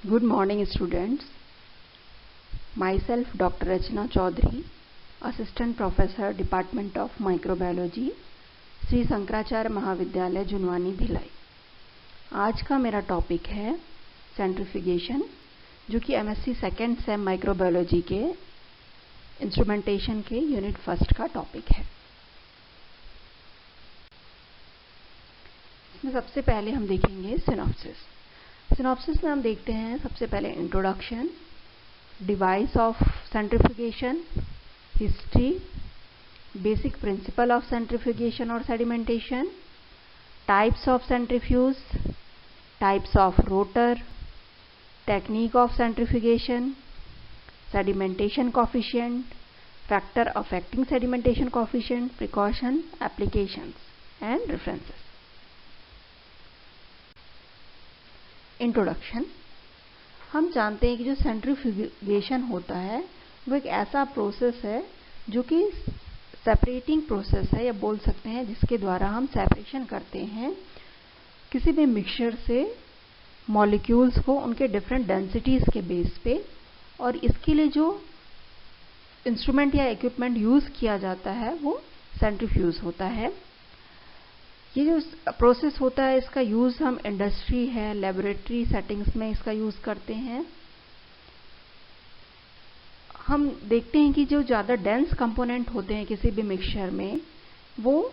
Good morning, students. Myself, Dr. Rachna Chaudhary, Assistant Professor, Department of Microbiology, Shri Shankaracharya महाविद्यालय जुनवानी भिलाई। आज का मेरा टॉपिक है सेंट्रीफ्यूगेशन, जो कि एमएससी सेकेंड सेम माइक्रोबायोलॉजी के इंस्ट्रूमेंटेशन के यूनिट फर्स्ट का टॉपिक है। इसमें सबसे पहले हम देखेंगे सिनॉप्सिस। सिनॉप्सिस में हम देखते हैं सबसे पहले introduction, device of centrifugation, history, basic principle of centrifugation और sedimentation, types of centrifuge, types of rotor, technique of centrifugation, sedimentation coefficient, factor affecting sedimentation coefficient, precaution, applications and references. Introduction. हम जानते हैं कि जो सेंट्रीफ्यूगेशन होता है वो एक ऐसा प्रोसेस है जो कि सेपरेटिंग प्रोसेस है, या बोल सकते हैं जिसके द्वारा हम सेपरेशन करते हैं किसी भी मिक्सचर से मॉलिक्यूल्स को उनके डिफरेंट डेंसिटीज के बेस पे। और इसके लिए जो इंस्ट्रूमेंट या इक्विपमेंट यूज किया जाता है वो सेंट्रीफ्यूज होता है। ये जो प्रोसेस होता है इसका यूज हम इंडस्ट्री है, लेबोरेटरी सेटिंग्स में इसका यूज करते हैं। हम देखते हैं कि जो ज़्यादा डेंस कंपोनेंट होते हैं किसी भी मिक्सचर में, वो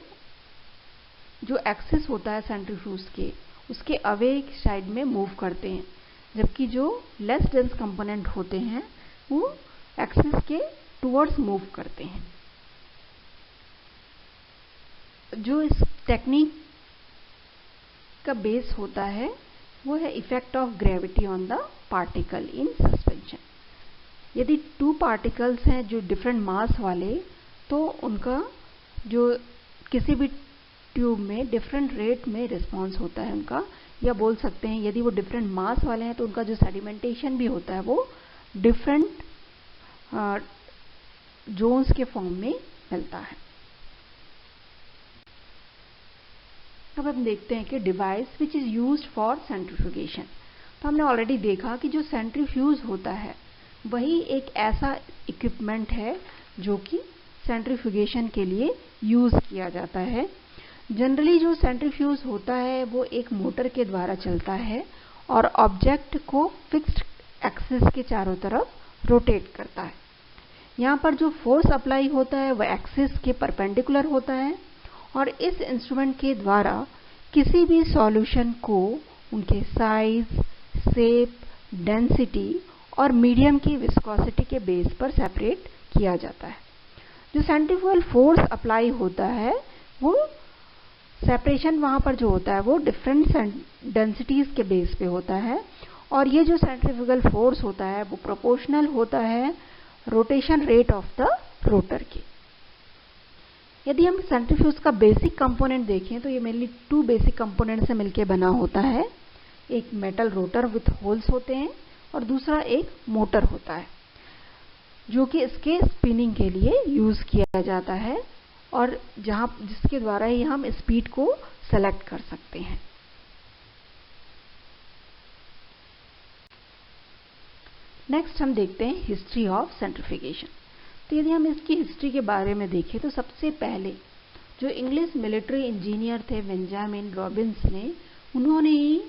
जो एक्सिस होता है सेंट्रीफ्यूज के उसके अवे साइड में मूव करते हैं, जबकि जो लेस डेंस कंपोनेंट होते हैं वो एक्सिस के टुवर्ड्स मूव करते हैं। जो इस टेक्निक का बेस होता है वो है effect of gravity on the particle in suspension. यदि टू पार्टिकल्स हैं जो डिफरेंट मास वाले, तो उनका जो किसी भी ट्यूब में डिफरेंट रेट में रिस्पॉन्स होता है उनका, या बोल सकते हैं यदि वो डिफरेंट मास वाले हैं तो उनका जो सेडिमेंटेशन भी होता है वो डिफरेंट जोन्स के फॉर्म में मिलता है। अब हम देखते हैं कि device which is used for centrifugation. तो हमने ऑलरेडी देखा कि जो सेंट्रीफ्यूज होता है वही एक ऐसा इक्विपमेंट है जो कि सेंट्रीफ्यूगेशन के लिए यूज किया जाता है। जनरली जो सेंट्रीफ्यूज होता है वो एक मोटर के द्वारा चलता है और ऑब्जेक्ट को फिक्स्ड एक्सिस के चारों तरफ रोटेट करता है। यहाँ पर जो फोर्स अप्लाई होता है वह एक्सिस के परपेंडिकुलर होता है, और इस इंस्ट्रूमेंट के द्वारा किसी भी सॉल्यूशन को उनके साइज, शेप, डेंसिटी और मीडियम की विस्कोसिटी के बेस पर सेपरेट किया जाता है। जो सेंट्रीफ्यूगल फोर्स अप्लाई होता है वो सेपरेशन वहां पर जो होता है वो डिफरेंट डेंसिटीज के बेस पे होता है, और ये जो सेंट्रीफ्यूगल फोर्स होता है वो प्रोपोर्शनल होता है rotation rate of the rotor के। यदि हम सेंट्रीफ्यूज का बेसिक कंपोनेंट देखें तो ये मेनली टू बेसिक कंपोनेंट से मिलकर बना होता है। एक मेटल रोटर विथ होल्स होते हैं और दूसरा एक मोटर होता है जो कि इसके स्पिनिंग के लिए यूज किया जाता है, और जिसके द्वारा ही हम स्पीड को सेलेक्ट कर सकते हैं। नेक्स्ट हम देखते हैं हिस्ट्री ऑफ सेंट्रीफ्यूगेशन। तो यदि हम इसकी हिस्ट्री के बारे में देखें तो सबसे पहले जो इंग्लिश मिलिट्री इंजीनियर थे बेंजामिन रॉबिन्स ने, उन्होंने ही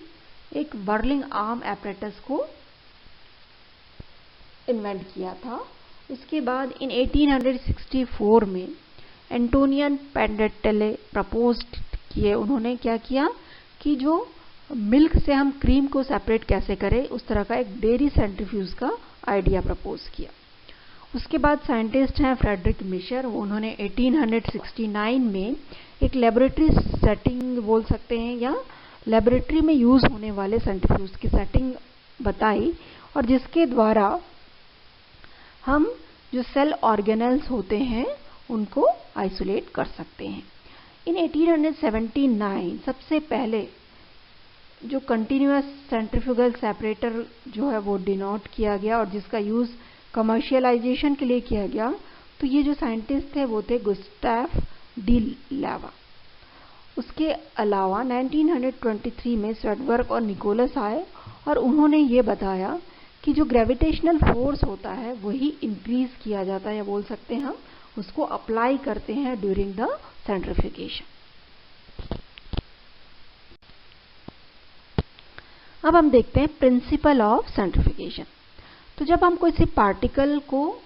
एक व्हर्लिंग आर्म एपरेटस को इन्वेंट किया था। उसके बाद इन 1864 में एंटोनियन पेंडेटेले प्रपोज्ड किए। उन्होंने क्या किया कि जो मिल्क से हम क्रीम को सेपरेट कैसे करें उस तरह का एक डेयरी सेंट्रीफ्यूज का आइडिया प्रपोज किया। उसके बाद साइंटिस्ट हैं फ्रेडरिक मिशर, उन्होंने 1869 में एक लेबोरेटरी सेटिंग बोल सकते हैं या लेबोरेटरी में यूज होने वाले सेंट्रीफ्यूज की सेटिंग बताई, और जिसके द्वारा हम जो सेल ऑर्गेनेल्स होते हैं उनको आइसोलेट कर सकते हैं। इन 1879 सबसे पहले जो कंटिन्यूअस सेंट्रीफ्यूगल सेपरेटर जो है वो डिनोट किया गया और जिसका यूज कमर्शियलाइजेशन के लिए किया गया। तो ये जो साइंटिस्ट थे वो थे गुस्ताफ डी लावा। उसके अलावा 1923 में स्वेडबर्ग और निकोलस आए और उन्होंने ये बताया कि जो ग्रेविटेशनल फोर्स होता है वही इंक्रीज किया जाता है, या बोल सकते हैं हम उसको अप्लाई करते हैं ड्यूरिंग द सेंट्रिफ्यूगेशन। अब हम देखते हैं प्रिंसिपल ऑफ सेंट्रिफ्यूगेशन। तो जब हम किसी पार्टिकल को,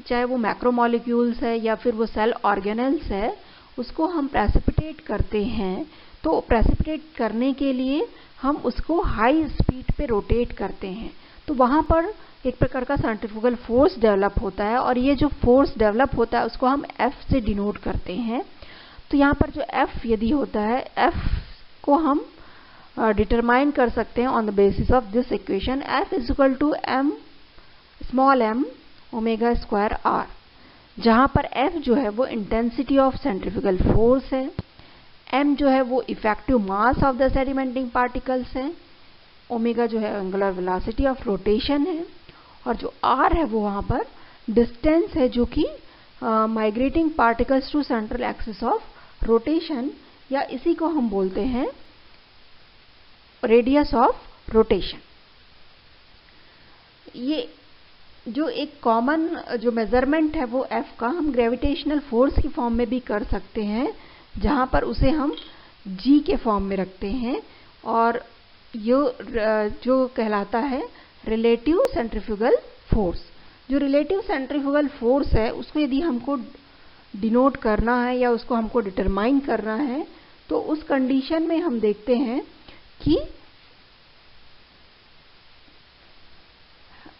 चाहे वो मैक्रोमोलिक्यूल्स है या फिर वो सेल ऑर्गेनेल्स है, उसको हम प्रेसिपिटेट करते हैं, तो प्रेसिपिटेट करने के लिए हम उसको हाई स्पीड पे रोटेट करते हैं, तो वहां पर एक प्रकार का सेंट्रीफ्यूगल फोर्स डेवलप होता है, और ये जो फोर्स डेवलप होता है उसको हम F से डिनोट करते हैं। तो यहाँ पर जो F यदि होता है, F को हम डिटरमाइन कर सकते हैं on the basis of this equation, F is equal to small m omega square r, जहां पर F जो है वो इंटेंसिटी ऑफ सेंट्रीफ्यूगल फोर्स है, m जो है वो effective mass of the sedimenting particles है, ओमेगा जो है एंगुलर वेलोसिटी ऑफ रोटेशन है, और जो r है वो वहां पर डिस्टेंस है जो कि migrating particles to central axis of rotation, या इसी को हम बोलते हैं रेडियस ऑफ रोटेशन। ये जो एक कॉमन जो मेजरमेंट है वो F का हम ग्रेविटेशनल फोर्स की फॉर्म में भी कर सकते हैं, जहां पर उसे हम G के फॉर्म में रखते हैं, और जो कहलाता है रिलेटिव सेंट्रीफ्यूगल फोर्स। जो रिलेटिव सेंट्रीफ्यूगल फोर्स है उसको यदि हमको डिनोट करना है या उसको हमको डिटरमाइन करना है, तो उस कंडीशन में हम देखते हैं कि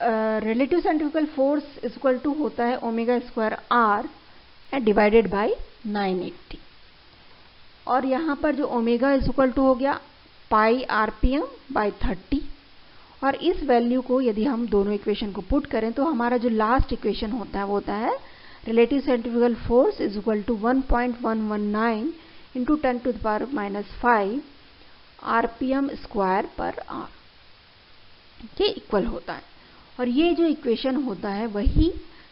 relative centrifugal force is equal to होता है omega square r divided by 980, और यहाँ पर जो ओमेगा इज इक्वल टू हो गया पाई आरपीएम बाय 30, और इस वैल्यू को यदि हम दोनों इक्वेशन को पुट करें तो हमारा जो लास्ट इक्वेशन होता है वो होता है relative centrifugal force is equal to 1.119 into 10⁻⁵ RPM square per R के इक्वल होता है। और ये जो इक्वेशन होता है वही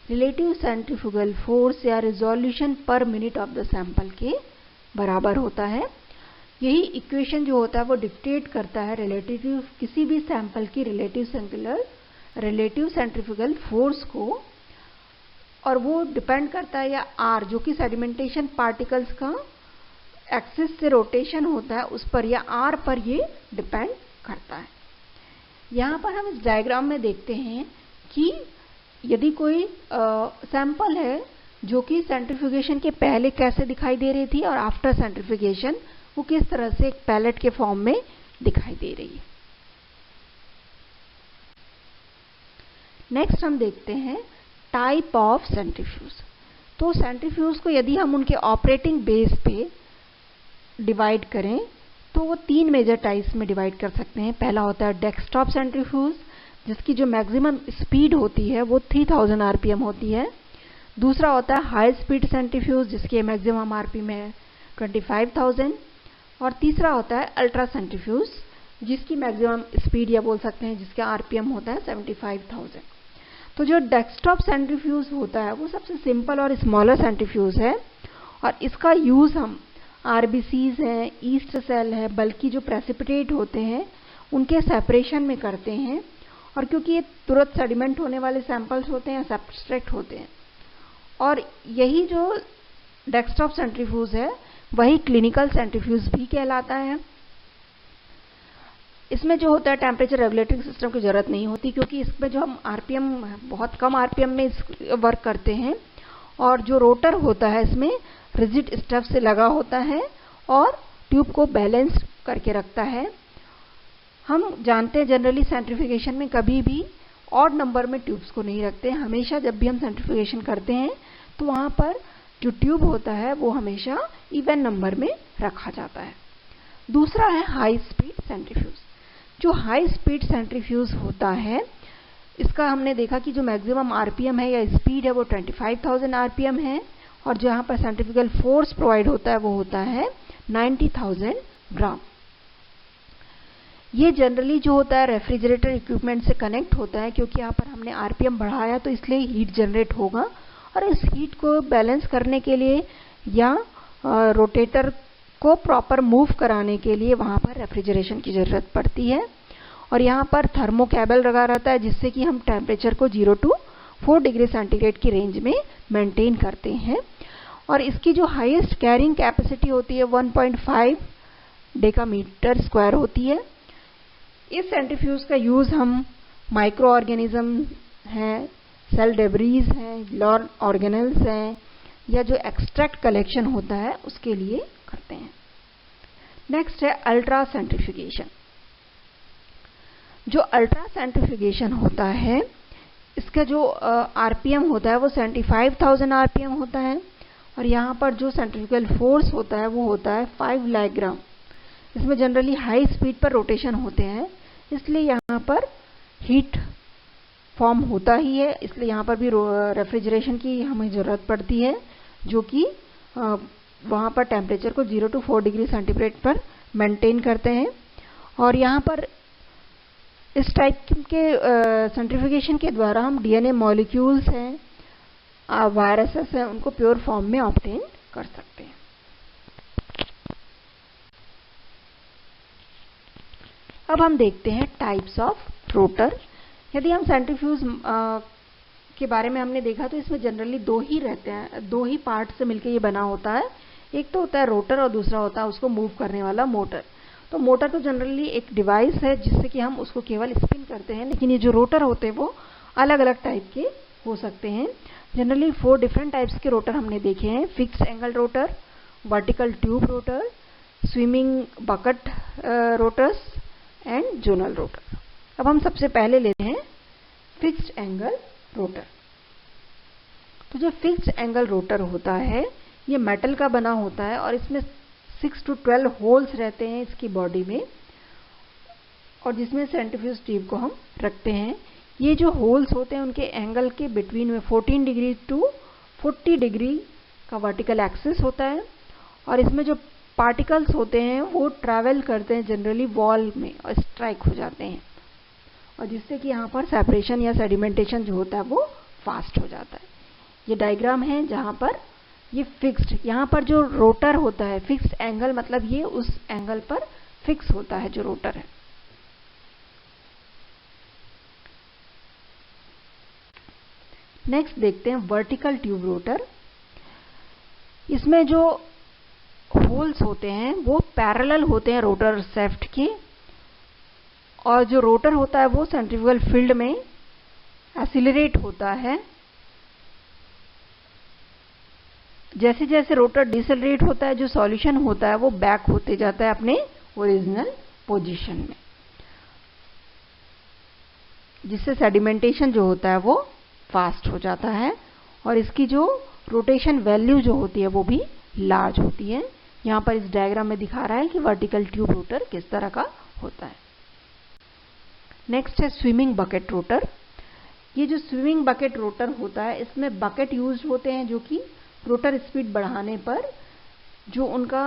रिलेटिव सेंट्रीफ्यूगल फोर्स या resolution per minute of the sample के बराबर होता है। यही इक्वेशन जो होता है वो डिक्टेट करता है रिलेटिव किसी भी सैंपल की रिलेटिव सेंट्रीफ्यूगल फोर्स को, और वो डिपेंड करता है या R जो कि सेडिमेंटेशन पार्टिकल्स का एक्सिस से रोटेशन होता है उस पर, या R पर ये डिपेंड करता है। यहाँ पर हम इस डायग्राम में देखते हैं कि यदि कोई सैंपल है जो कि सेंट्रीफ्यूगेशन के पहले कैसे दिखाई दे रही थी और आफ्टर सेंट्रीफ्यूगेशन वो किस तरह से एक पैलेट के फॉर्म में दिखाई दे रही है। नेक्स्ट हम देखते हैं टाइप ऑफ सेंट्रीफ्यूज। तो सेंट्रीफ्यूज को यदि हम उनके ऑपरेटिंग बेस पे डिवाइड करें तो वो 3 मेजर टाइप्स में डिवाइड कर सकते हैं। पहला होता है डेस्कटॉप सेंट्रीफ्यूज, जिसकी जो मैक्सिमम स्पीड होती है वो 3000 आरपीएम होती है। दूसरा होता है हाई स्पीड सेंट्रीफ्यूज, जिसकी मैक्सिमम आरपीएम है 25,000। और तीसरा होता है अल्ट्रा सेंट्रीफ्यूज, जिसकी मैक्सिमम स्पीड या बोल सकते हैं जिसका आरपीएम होता है 75,000। तो जो डेस्कटॉप सेंट्रीफ्यूज होता है वो सबसे सिंपल और स्मॉलर सेंट्रीफ्यूज है, और इसका यूज हम आरबीसीज हैं, ईस्ट सेल है, बल्कि जो प्रेसिपिटेट होते हैं उनके सेपरेशन में करते हैं। और क्योंकि ये तुरंत सेडिमेंट होने वाले सैंपल्स होते हैं, सब्सट्रैक्ट होते हैं, और यही जो डेस्कटॉप सेंट्रीफ्यूज है वही क्लिनिकल सेंट्रीफ्यूज भी कहलाता है। इसमें जो होता है टेम्परेचर रेगुलेटरी सिस्टम की जरूरत नहीं होती, क्योंकि इसमें जो हम आरपीएम बहुत कम आरपीएम में वर्क करते हैं, और जो रोटर होता है इसमें रिजिड स्टफ से लगा होता है और ट्यूब को बैलेंस करके रखता है। हम जानते हैं जनरली सेंट्रीफ्यूगेशन में कभी भी ऑड नंबर में ट्यूब्स को नहीं रखते। हमेशा जब भी हम सेंट्रीफ्यूगेशन करते हैं तो वहां पर जो ट्यूब होता है वो हमेशा इवन नंबर में रखा जाता है। दूसरा है हाई स्पीड सेंट्रीफ्यूज। जो हाई स्पीड सेंट्रीफ्यूज होता है इसका हमने देखा कि जो मैक्सिमम आरपीएम है या स्पीड है वो 25,000 आरपीएम है, और जहां पर सेंट्रीफ्यूगल फोर्स प्रोवाइड होता है वो होता है 90,000 ग्राम। ये जनरली जो होता है रेफ्रिजरेटर इक्विपमेंट से कनेक्ट होता है, क्योंकि यहाँ पर हमने आरपीएम बढ़ाया तो इसलिए हीट जनरेट होगा, और इस हीट को बैलेंस करने के लिए या रोटेटर को प्रॉपर मूव कराने के लिए वहां पर रेफ्रिजरेशन की जरूरत पड़ती है। और यहाँ पर थर्मोकेबल लगा रहता है जिससे कि हम टेम्परेचर को 0 to 4 डिग्री सेंटीग्रेड की रेंज में मेंटेन करते हैं। और इसकी जो हाईएस्ट कैरिंग कैपेसिटी होती है 1.5 डेकामीटर स्क्वायर होती है। इस सेंट्रीफ्यूज का यूज हम माइक्रो ऑर्गेनिज्म हैं, सेल डेब्रीज हैं, लॉर्न ऑर्गेनेल्स हैं, या जो एक्सट्रैक्ट कलेक्शन होता है उसके लिए करते हैं। नेक्स्ट है अल्ट्रा सेंट्रीफ्यूगेशन। जो अल्ट्रा सेंट्रीफ्यूगेशन होता है इसका जो आरपीएम होता है वो 75,000 आरपीएम होता है और यहाँ पर जो सेंट्रीफ्यूगल फोर्स होता है वो होता है 5 लाख ग्राम। इसमें जनरली हाई स्पीड पर रोटेशन होते हैं, इसलिए यहाँ पर हीट फॉर्म होता ही है, इसलिए यहाँ पर भी रेफ्रिजरेशन की हमें ज़रूरत पड़ती है, जो कि वहाँ पर टेम्परेचर को 0 to 4 डिग्री सेंटीग्रेड पर मेंटेन करते हैं। और यहाँ पर इस टाइप के सेंट्रीफ्यूगेशन के द्वारा हम डीएनए मॉलिक्यूल्स हैं, वायरसेस हैं, उनको प्योर फॉर्म में ऑब्टेन कर सकते हैं। अब हम देखते हैं टाइप्स ऑफ रोटर। यदि हम सेंट्रीफ्यूज के बारे में हमने देखा तो इसमें जनरली दो ही रहते हैं, दो ही पार्ट से मिलकर ये बना होता है। एक तो होता है रोटर और दूसरा होता है उसको मूव करने वाला मोटर। तो मोटर तो जनरली एक डिवाइस है जिससे कि हम उसको केवल स्पिन करते हैं, लेकिन ये जो रोटर होते हैं वो अलग अलग टाइप के हो सकते हैं। जनरली 4 डिफरेंट टाइप्स के रोटर हमने देखे हैं: fix angle rotor, vertical tube rotor, swimming bucket rotors and zonal rotor. अब हम सबसे पहले लेते हैं फिक्स्ड एंगल रोटर। तो जो फिक्स्ड एंगल रोटर होता है ये मेटल का बना होता है और इसमें 6 to 12 होल्स रहते हैं इसकी बॉडी में, और जिसमें सेंट्रीफ्यूज ट्यूब को हम रखते हैं। ये जो होल्स होते हैं उनके एंगल के बिटवीन में 14 डिग्री टू 40 डिग्री का वर्टिकल एक्सिस होता है, और इसमें जो पार्टिकल्स होते हैं वो ट्रैवल करते हैं जनरली वॉल में और स्ट्राइक हो जाते हैं, और जिससे कि यहाँ पर सेपरेशन या सेडिमेंटेशन जो होता है वो फास्ट हो जाता है। ये डायग्राम है जहाँ पर ये फिक्स्ड, यहाँ पर जो रोटर होता है फिक्स्ड एंगल मतलब ये उस एंगल पर फिक्स होता है जो रोटर है। नेक्स्ट देखते हैं वर्टिकल ट्यूब रोटर। इसमें जो होल्स होते हैं वो पैरेलल होते हैं रोटर शाफ्ट के, और जो रोटर होता है वो सेंट्रीफ्यूगल फील्ड में एक्सीलरेट होता है। जैसे जैसे रोटर डिसेलरेट होता है जो सॉल्यूशन होता है वो बैक होते जाता है अपने ओरिजिनल पोजीशन में, जिससे सेडिमेंटेशन जो होता है वो फास्ट हो जाता है, और इसकी जो रोटेशन वैल्यू जो होती है वो भी लार्ज होती है। यहाँ पर इस डायग्राम में दिखा रहा है कि वर्टिकल ट्यूब रोटर किस तरह का होता है। नेक्स्ट है स्विमिंग बकेट रोटर। ये जो स्विमिंग बकेट रोटर होता है इसमें बकेट यूज होते हैं जो कि रोटर स्पीड बढ़ाने पर जो उनका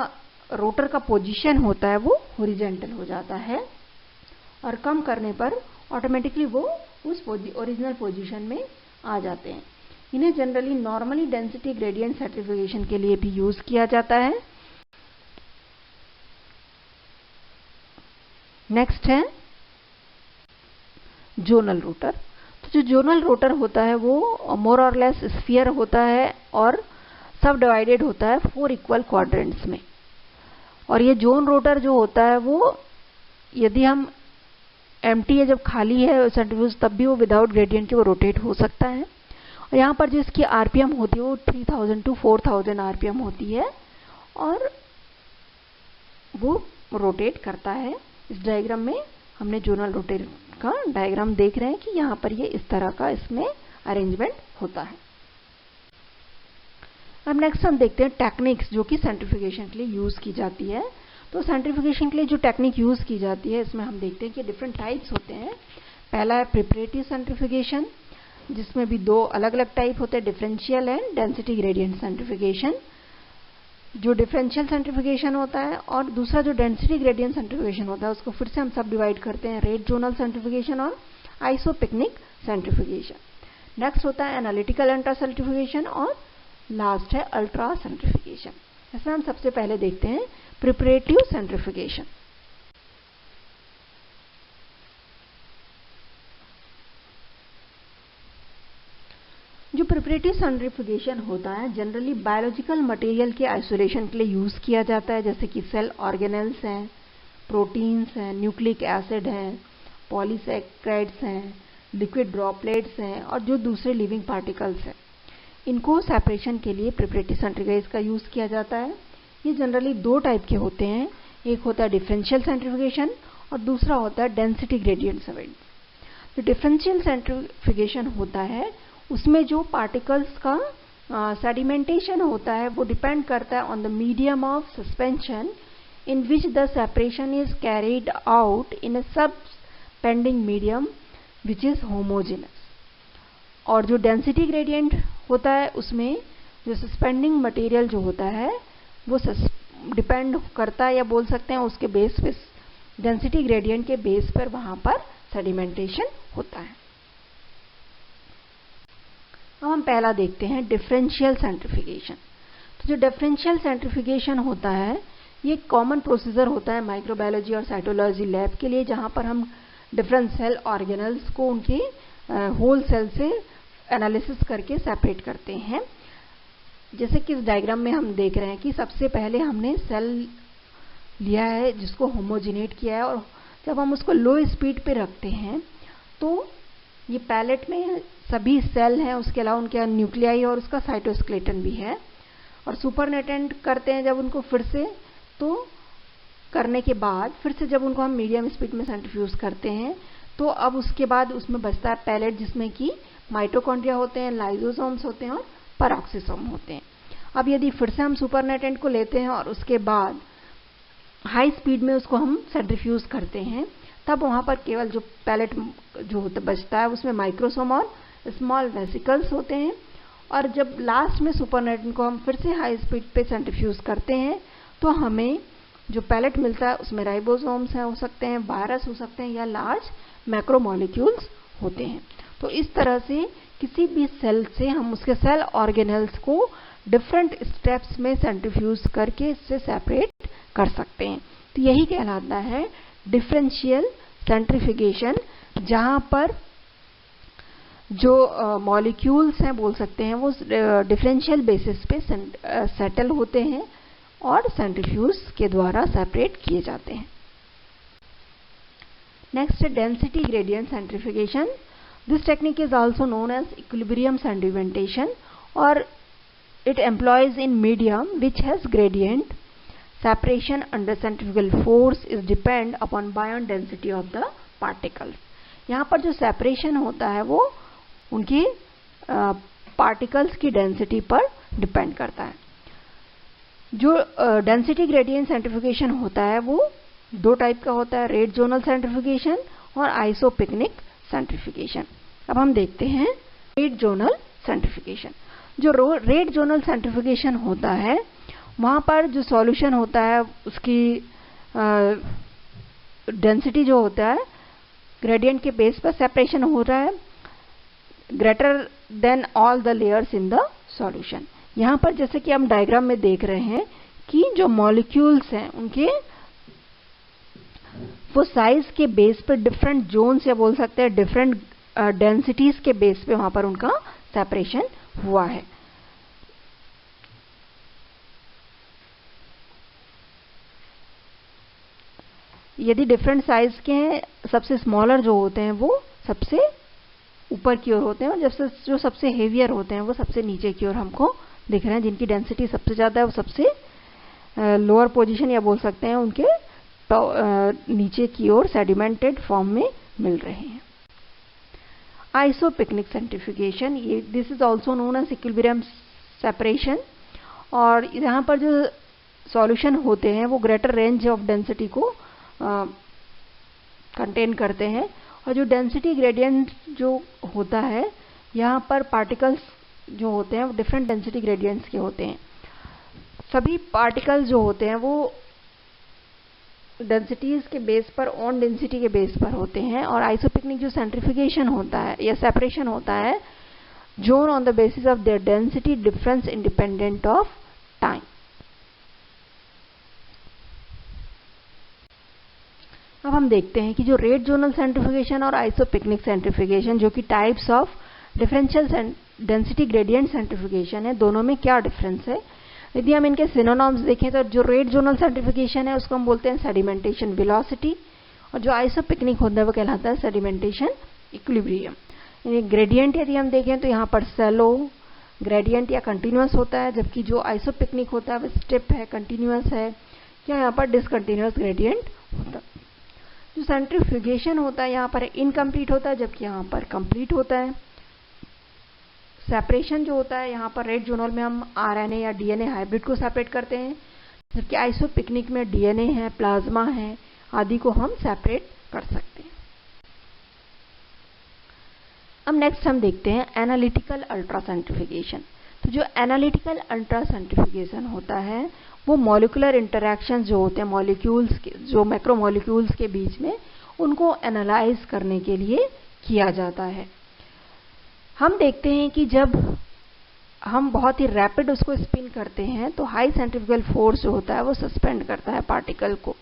रोटर का पोजीशन होता है वो हॉरिजॉन्टल हो जाता है, और कम करने पर ऑटोमेटिकली वो उस ओरिजिनल पोजीशन में आ जाते हैं। इन्हें generally normally density gradient centrifugation के लिए भी यूज किया जाता है। नेक्स्ट है जोनल रोटर। तो जो जोनल रोटर होता है वो मोर और लेस स्फीयर होता है और सब डिवाइडेड होता है 4 इक्वल क्वाड्रेंट्स में। और ये जोन रोटर जो होता है वो यदि हम एम्प्टी है, जब खाली है सेंट्रीफ्यूज, तब भी वो विदाउट ग्रेडियंट के वो रोटेट हो सकता है। और यहाँ पर जो इसकी आरपीएम होती है वो 3000 to 4000 आरपीएम होती है और वो रोटेट करता है। इस डायग्राम में हमने जोनल रोटर का डायग्राम देख रहे हैं कि यहाँ पर ये इस तरह का इसमें अरेंजमेंट होता है। अब नेक्स्ट हम देखते हैं टेक्निक्स जो कि सेंट्रीफ्यूगेशन के लिए यूज की जाती है। तो सेंट्रीफ्यूगेशन के लिए जो टेक्निक यूज की जाती है इसमें हम देखते हैं कि डिफरेंट टाइप्स होते हैं। पहला है प्रिपरेटिव सेंट्रीफ्यूगेशन, जिसमें भी 2 अलग अलग टाइप होते हैं, differential and density gradient centrifugation. जो डिफरेंशियल सेंट्रीफ्यूगेशन होता है और दूसरा जो डेंसिटी ग्रेडियंट सेंट्रीफ्यूगेशन होता है उसको फिर से हम सब डिवाइड करते हैं, रेट जोनल सेंट्रीफ्यूगेशन और आइसोपिकनिक सेंट्रीफ्यूगेशन। नेक्स्ट होता है एनालिटिकल अल्ट्रा सेंट्रीफ्यूगेशन और लास्ट है अल्ट्रा सेंट्रीफ्यूगेशन। इसमें हम सबसे पहले देखते हैं प्रिपरेटिव सेंट्रीफ्यूगेशन। जो प्रिपरेटिव सेंट्रीफ्यूगेशन होता है जनरली बायोलॉजिकल मटेरियल के आइसोलेशन के लिए यूज़ किया जाता है, जैसे कि सेल ऑर्गेनेल्स हैं, प्रोटीन्स हैं, न्यूक्लिक एसिड हैं, पॉलीसैकेराइड्स हैं, लिक्विड ड्रॉपलेट्स हैं और जो दूसरे लिविंग पार्टिकल्स हैं। इनको सेपरेशन के लिए प्रिपरेटिव सेंट्रीफ्यूगेशन का यूज़ किया जाता है। ये जनरली दो टाइप के होते हैं, एक होता है डिफरेंशियल सेंट्रीफ्यूगेशन और दूसरा होता है डेंसिटी ग्रेडियंट सेपरेशन। जो डिफरेंशियल सेंट्रीफ्यूगेशन होता है उसमें जो पार्टिकल्स का सेडिमेंटेशन होता है वो डिपेंड करता है on the medium of suspension in which the separation is carried out in a suspending medium which is homogeneous. और जो डेंसिटी ग्रेडियंट होता है उसमें जो सस्पेंडिंग मटेरियल जो होता है वो डिपेंड करता है या बोल सकते हैं उसके बेस पे, डेंसिटी ग्रेडियंट के बेस पर वहां पर सेडिमेंटेशन होता है। अब हम पहला देखते हैं डिफरेंशियल सेंट्रीफ्यूगेशन। तो जो डिफरेंशियल सेंट्रीफ्यूगेशन होता है ये कॉमन प्रोसीजर होता है माइक्रोबायोलॉजी और साइटोलॉजी लैब के लिए, जहां पर हम डिफरेंट सेल ऑर्गेनल्स को उनके होल सेल से एनालिसिस करके सेपरेट करते हैं। जैसे कि इस डायग्राम में हम देख रहे हैं कि सबसे पहले हमने सेल लिया है जिसको होमोजिनेट किया है, और जब हम उसको लो स्पीड पे रखते हैं तो ये पैलेट में सभी सेल हैं, उसके अलावा उनके न्यूक्लियाई और उसका साइटोस्केलेटन भी है। और सुपरनेटेंट करते हैं जब उनको फिर से, तो करने के बाद फिर से जब उनको हम मीडियम स्पीड में सेंट्रीफ्यूज करते हैं तो अब उसके बाद उसमें बचता है पैलेट, जिसमें कि माइटोकॉन्ड्रिया होते हैं, लाइसोसोम्स होते हैं और पेरोक्सिसोम होते हैं। अब यदि फिर से हम सुपरनेटेंट को लेते हैं और उसके बाद हाई स्पीड में उसको हम सेंट्रीफ्यूज करते हैं, तब वहां पर केवल जो पैलेट जो बचता है उसमें माइक्रोसोम और स्मॉल वेसिकल्स होते हैं। और जब लास्ट में सुपरनेटेंट को हम फिर से हाई स्पीड पे सेंट्रीफ्यूज करते हैं तो हमें जो पैलेट मिलता है उसमें राइबोसोम्स हो सकते हैं, वायरस हो सकते हैं या लार्ज मैक्रोमोलिक्यूल्स होते हैं। तो इस तरह से किसी भी सेल से हम उसके सेल ऑर्गेनेल्स को डिफरेंट स्टेप्स में सेंट्रीफ्यूज करके इससे सेपरेट कर सकते हैं। तो यही कहलाता है डिफरेंशियल सेंट्रीफ्यूगेशन, जहां पर जो मॉलिक्यूल्स हैं बोल सकते हैं वो डिफरेंशियल बेसिस पे सेटल होते हैं और सेंट्रीफ्यूज के द्वारा सेपरेट किए जाते हैं। नेक्स्ट है density gradient centrifugation. This technique is also known as equilibrium sedimentation और it employs in medium which has gradient separation under centrifugal force is depend upon ion density of the particles। यहाँ पर जो separation होता है वो उनकी particles की density पर डिपेंड करता है। जो डेंसिटी ग्रेडियंट सेंट्रीफ्यूगेशन होता है वो दो टाइप का होता है, रेट जोनल सेंट्रीफ्यूगेशन और आइसोपिकनिक सेंट्रीफ्यूगेशन। अब हम देखते हैं रेट जोनल सेंट्रीफ्यूगेशन। जो रेट जोनल सेंट्रीफ्यूगेशन होता है वहां पर जो सॉल्यूशन होता है उसकी डेंसिटी जो होता है ग्रेडियंट के बेस पर सेपरेशन हो रहा है greater than all the layers in the solution. यहाँ पर जैसे कि हम डायग्राम में देख रहे हैं कि जो मॉलिक्यूल्स हैं उनके वो साइज के बेस पर डिफरेंट जोन्स या बोल सकते हैं डिफरेंट डेंसिटीज के बेस पे वहां पर उनका सेपरेशन हुआ है। यदि डिफरेंट साइज के हैं, सबसे स्मॉलर जो होते हैं वो सबसे ऊपर की ओर होते हैं और जो सबसे हेवियर होते हैं वो सबसे नीचे की ओर हमको दिख रहे हैं। जिनकी डेंसिटी सबसे ज्यादा है वो सबसे लोअर पोजीशन या बोल सकते हैं उनके नीचे की ओर सेडिमेंटेड फॉर्म में मिल रहे हैं। आइसोपिकनिक सेंट्रीफ्यूगेशन, ये this is also known as equilibrium separation. और यहाँ पर जो सॉल्यूशन होते हैं वो ग्रेटर रेंज ऑफ डेंसिटी को कंटेन करते हैं। और जो डेंसिटी ग्रेडियंट जो होता है यहाँ पर पार्टिकल्स जो होते हैं वो डिफरेंट डेंसिटी ग्रेडियंट्स के होते हैं। सभी पार्टिकल्स जो होते हैं वो डेंसिटीज के बेस पर ऑन डेंसिटी के बेस पर होते हैं। और आइसोपिकनिक जो सेंट्रीफ्यूगेशन होता है या सेपरेशन होता है zone on the basis of their density difference independent of time. अब हम देखते हैं कि जो रेट जोनल सेंट्रीफ्यूगेशन और आइसोपिकनिक सेंट्रीफ्यूगेशन जो कि types of differential density gradient centrifugation है, दोनों में क्या डिफरेंस है? यदि हम इनके सिनोनिम्स देखें तो जो रेट जोनल सेंट्रीफ्यूगेशन है उसको हम बोलते हैं सेडिमेंटेशन वेलोसिटी, और जो आइसोपिकनिक होता है वो कहलाता है सेडिमेंटेशन इक्विलिब्रियम। ग्रेडियंट यदि हम देखें तो यहाँ पर सेलो ग्रेडियंट या कंटिन्यूअस होता है, जबकि जो आइसोपिकनिक होता है वो स्टेप है, कंटिन्यूअस है, या यहाँ पर डिसकंटिन्यूअस ग्रेडियंट होता है। जो सेंट्रीफ्यूगेशन होता है यहाँ पर इनकम्प्लीट होता है, जबकि यहाँ पर कंप्लीट होता है। सेपरेशन जो होता है यहाँ पर रेट जोनल में हम आरएनए या डीएनए हाइब्रिड को सेपरेट करते हैं, जबकि आइसोपिकनिक में डीएनए है, प्लाज्मा है आदि को हम सेपरेट कर सकते हैं। अब नेक्स्ट हम देखते हैं एनालिटिकल अल्ट्रासेंट्रीफ्यूगेशन। तो जो एनालिटिकल अल्ट्रासेंट्रीफ्यूगेशन होता है वो मॉलिक्यूलर इंटरैक्शन जो होते हैं मॉलिक्यूल्स के, जो मैक्रोमॉलिक्यूल्स के बीच में, उनको एनालाइज करने के लिए किया जाता है। हम देखते हैं कि जब हम बहुत ही रैपिड उसको स्पिन करते हैं तो हाई सेंट्रीफ्यूगल फोर्स जो होता है वो सस्पेंड करता है पार्टिकल को।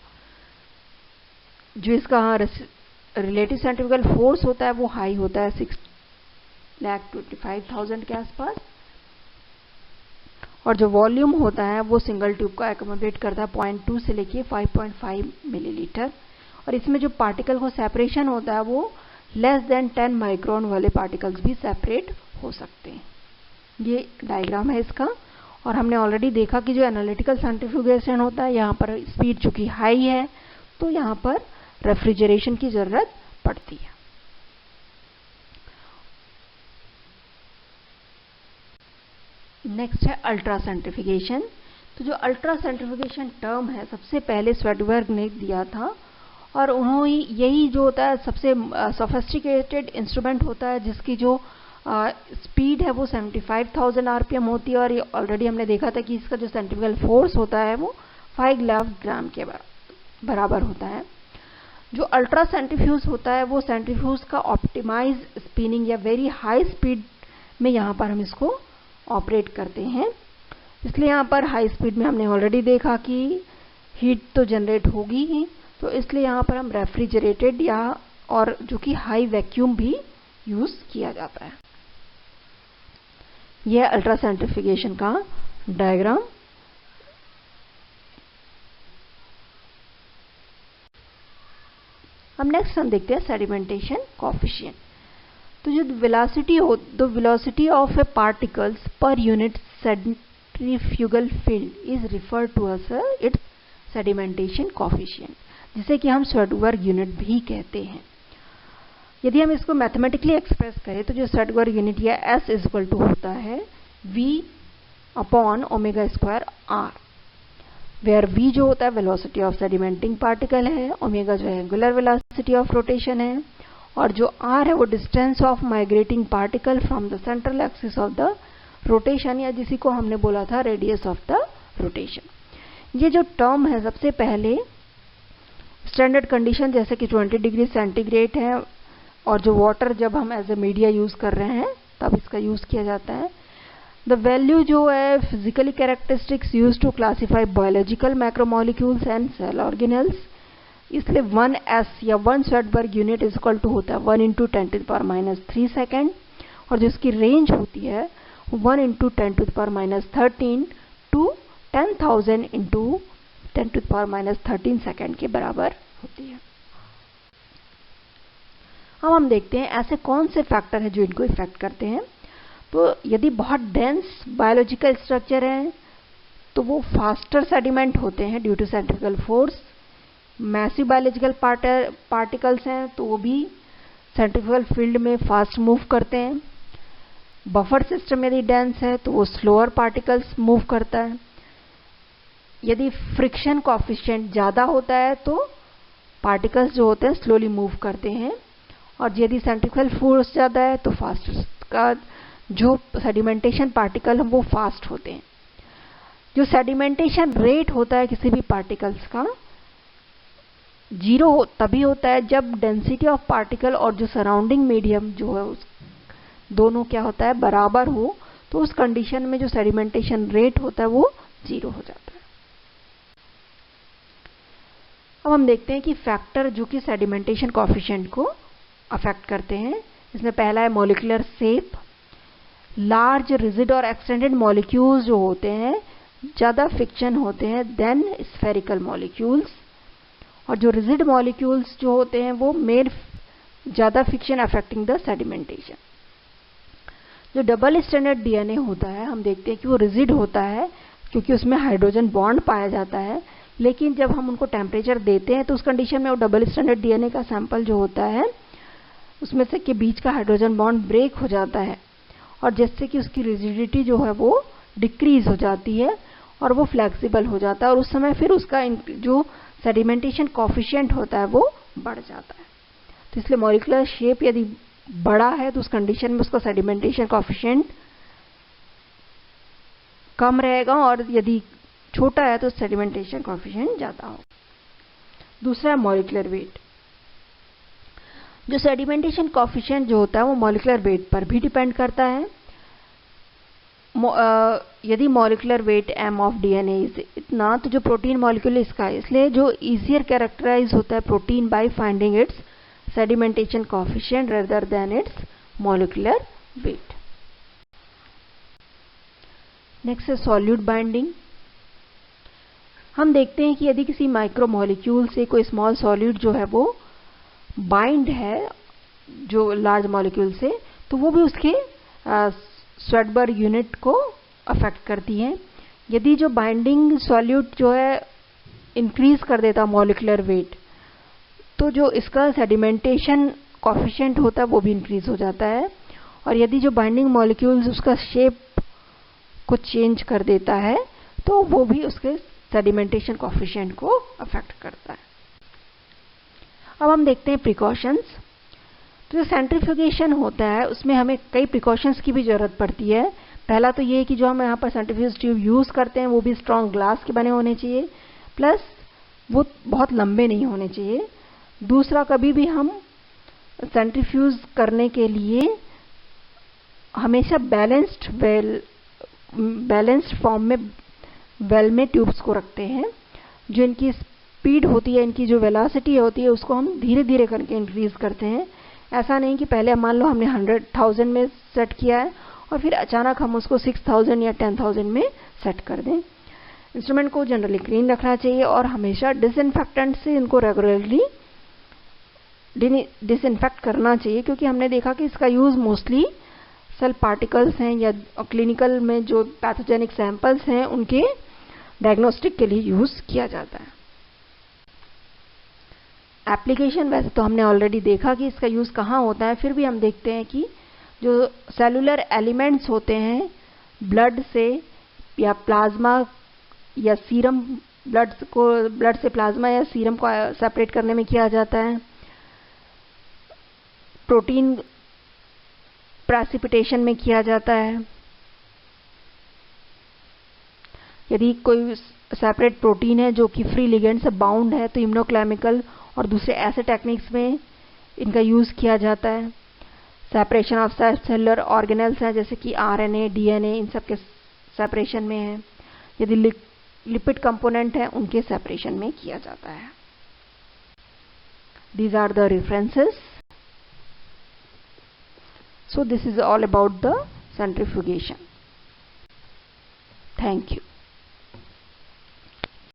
जो इसका रिलेटिव सेंट्रीफ्यूगल फोर्स होता है वो हाई होता है 6,25,000 के आसपास, और जो वॉल्यूम होता है वो सिंगल ट्यूब को एकोमोडेट करता है 0.2 से लेके 5.5 मिलीलीटर, और इसमें जो पार्टिकल को सेपरेशन होता है वो लेस देन 10 माइक्रोन वाले पार्टिकल्स भी सेपरेट हो सकते हैं। ये डायग्राम है इसका, और हमने ऑलरेडी देखा कि जो एनालिटिकल सेंट्रीफ्यूगेशन होता है यहाँ पर स्पीड चूंकि हाई है तो यहाँ पर रेफ्रिजरेशन की जरूरत पड़ती है। नेक्स्ट है अल्ट्रासेंट्रीफ्यूगेशन। तो जो अल्ट्रासेंट्रीफ्यूगेशन टर्म है सबसे पहले स्वेडबर्ग ने दिया था, और उन्होंने यही जो होता है सबसे सोफिस्टिकेटेड इंस्ट्रूमेंट होता है जिसकी जो स्पीड है वो 75,000 आरपीएम होती है, और ये ऑलरेडी हमने देखा था कि इसका जो सेंट्रीफ्यूगल फोर्स होता है वो 5 ग्राम के बराबर होता है। जो अल्ट्रा सेंट्रीफ्यूज होता है वो सेंट्रीफ्यूज का ऑप्टिमाइज स्पिनिंग या वेरी हाई स्पीड में यहाँ पर हम इसको ऑपरेट करते हैं। इसलिए यहाँ पर हाई स्पीड में हमने ऑलरेडी देखा कि हीट तो जनरेट होगी ही, तो इसलिए यहाँ पर हम रेफ्रिजरेटेड या और जो कि हाई वैक्यूम भी यूज किया जाता है। यह अल्ट्रा सेंट्रीफ्यूगेशन का डायग्राम। अब नेक्स्ट हम देखते हैं सेडिमेंटेशन कोएफिशिएंट। तो जो velocity of a particles per unit centrifugal field is referred to as its sedimentation coefficient, जिसे कि हम स्वेडबर्ग यूनिट भी कहते हैं। यदि हम इसको मैथमेटिकली एक्सप्रेस करें तो जो स्वेडबर्ग यूनिट या S इज इक्वल टू होता है V/ω²R, वेयर V जो होता है वेलोसिटी ऑफ सेडिमेंटिंग पार्टिकल है, ओमेगा जो है एंगुलर वेलोसिटी ऑफ रोटेशन है, और जो R है वो distance of migrating particle from the central axis of the rotation, या जिसी को हमने बोला था रेडियस ऑफ द रोटेशन। ये जो टर्म है सबसे पहले स्टैंडर्ड कंडीशन जैसे कि 20 डिग्री सेंटीग्रेड है, और जो वाटर जब हम एज ए मीडिया यूज कर रहे हैं तब इसका यूज किया जाता है। द वैल्यू जो है physically characteristics use to classify biological macromolecules and cell organelles, इसलिए 1s या 1 Svedberg unit is equal to होता है 1 × 10⁻³ सेकेंड, और जिसकी रेंज होती है 1 × 10⁻13 टू 10,000 × 10⁻13 सेकेंड के बराबर होती है। अब हम देखते हैं ऐसे कौन से फैक्टर हैं जो इनको इफेक्ट करते हैं। तो यदि बहुत डेंस बायोलॉजिकल स्ट्रक्चर है तो वो फास्टर सेडिमेंट होते हैं due to centrifugal force. Massive biological particles हैं तो वो भी सेंट्रीफ्यूगल फील्ड में फास्ट मूव करते हैं। बफर सिस्टम यदि डेंस है तो वो स्लोअर पार्टिकल्स मूव करता है। यदि फ्रिक्शन कोएफिशिएंट ज्यादा होता है तो पार्टिकल्स जो होते हैं स्लोली मूव करते हैं, और यदि सेंट्रीफ्यूगल फोर्स ज्यादा है तो फास्ट का जो सेडिमेंटेशन पार्टिकल है वो फास्ट होते हैं। जो सेडिमेंटेशन रेट होता है किसी भी पार्टिकल्स का 0 तभी होता है जब डेंसिटी ऑफ पार्टिकल और जो सराउंडिंग मीडियम जो है उस दोनों क्या होता है बराबर हो, तो उस कंडीशन में जो सेडिमेंटेशन रेट होता है वो 0 हो जाता है। अब हम देखते हैं कि फैक्टर जो कि सेडिमेंटेशन कोएफिशिएंट को अफेक्ट करते हैं इसमें पहला है मॉलिक्यूलर शेप। लार्ज रिजिड और एक्सटेंडेड मॉलिक्यूल्स जो होते हैं ज़्यादा फ्रिक्शन होते हैं देन स्फेरिकल मॉलिक्यूल्स, और जो रिजिड मॉलिक्यूल्स जो होते हैं वो मेन ज़्यादा फ्रिक्शन अफेक्टिंग द सेडिमेंटेशन। जो डबल स्टैंडर्ड डीएनए होता है हम देखते हैं कि वो रिजिड होता है क्योंकि उसमें हाइड्रोजन बॉन्ड पाया जाता है, लेकिन जब हम उनको टेम्परेचर देते हैं तो उस कंडीशन में वो डबल स्टैंडर्ड डीएनए का सैंपल जो होता है उसमें से के बीच का हाइड्रोजन बॉन्ड ब्रेक हो जाता है, और जिससे कि उसकी रिजिडिटी जो है वो डिक्रीज हो जाती है और वो फ्लेक्सिबल हो जाता है, और उस समय फिर उसका जो सेडिमेंटेशन कॉफिशिएंट होता है वो बढ़ जाता है। तो इसलिए मॉलिक्यूलर शेप यदि बड़ा है तो उस कंडीशन में उसका सेडिमेंटेशन कॉफिशिएंट कम रहेगा, और यदि छोटा है तो सेडिमेंटेशन कॉफिशिएंट ज़्यादा हो। दूसरा है मॉलिक्यूलर वेट। जो सेडिमेंटेशन कॉफिशिएंट जो होता है वो मॉलिक्यूलर वेट पर भी डिपेंड करता है। यदि molecular weight m of DNA इतना, तो जो प्रोटीन मॉलिक्यूल इसका है, इसलिए जो इजियर कैरेक्टराइज होता है protein by finding it's sedimentation coefficient rather than it's molecular weight. Next है सॉल्यूट बाइंडिंग। हम देखते हैं कि यदि किसी माइक्रो मॉलिक्यूल से कोई स्मॉल सॉल्यूट जो है वो बाइंड है जो लार्ज मॉलिक्यूल से, तो वो भी उसके स्वेडबर्ग यूनिट को अफेक्ट करती है। यदि जो बाइंडिंग सॉल्यूट जो है इंक्रीज कर देता मॉलिक्यूलर वेट, तो जो इसका सेडिमेंटेशन कॉफिशिएंट होता है वो भी इंक्रीज हो जाता है, और यदि जो बाइंडिंग मॉलिक्यूल्स उसका शेप को चेंज कर देता है तो वो भी उसके सेडिमेंटेशन कॉफिशिएंट को अफेक्ट करता है। अब हम देखते हैं प्रिकॉशंस। तो जो सेंट्रीफ्यूगेशन होता है उसमें हमें कई प्रिकॉशंस की भी जरूरत पड़ती है। पहला तो ये है कि जो हम यहाँ पर सेंट्रीफ्यूज ट्यूब यूज करते हैं वो भी स्ट्रॉन्ग ग्लास के बने होने चाहिए, प्लस वो बहुत लंबे नहीं होने चाहिए। दूसरा, कभी भी हम सेंट्रीफ्यूज करने के लिए हमेशा बैलेंस्ड फॉर्म में वेल में ट्यूब्स को रखते हैं। जो इनकी स्पीड होती है, इनकी जो वेलोसिटी होती है, उसको हम धीरे धीरे करके इंक्रीज करते हैं। ऐसा नहीं कि पहले मान लो हमने 100,000 में सेट किया है और फिर अचानक हम उसको 6,000 या 10,000 में सेट कर दें। इंस्ट्रूमेंट को जनरली क्लीन रखना चाहिए और हमेशा डिसइंफेक्टेंट से इनको रेगुलरली डिसइंफेक्ट करना चाहिए, क्योंकि हमने देखा कि इसका यूज मोस्टली सेल पार्टिकल्स हैं या क्लिनिकल में जो पैथोजेनिक सैंपल्स हैं उनके डायग्नोस्टिक के लिए यूज किया जाता है। एप्लीकेशन वैसे तो हमने ऑलरेडी देखा कि इसका यूज कहाँ होता है, फिर भी हम देखते हैं कि जो सेलुलर एलिमेंट्स होते हैं ब्लड से या प्लाज्मा या सीरम, ब्लड से प्लाज्मा या सीरम को सेपरेट करने में किया जाता है। प्रोटीन प्रेसिपिटेशन में किया जाता है। यदि कोई सेपरेट प्रोटीन है जो कि फ्री लिगेंड से बाउंड है तो इम्यूनोकेमिकल और दूसरे ऐसे टेक्निक्स में इनका यूज किया जाता है। सेपरेशन ऑफ सेलुलर ऑर्गेनेल्स हैं जैसे कि आरएनए, डीएनए, इन सब के सेपरेशन में है। यदि लिपिड कंपोनेंट है उनके सेपरेशन में किया जाता है। These are the references. So this is all about the centrifugation. Thank you.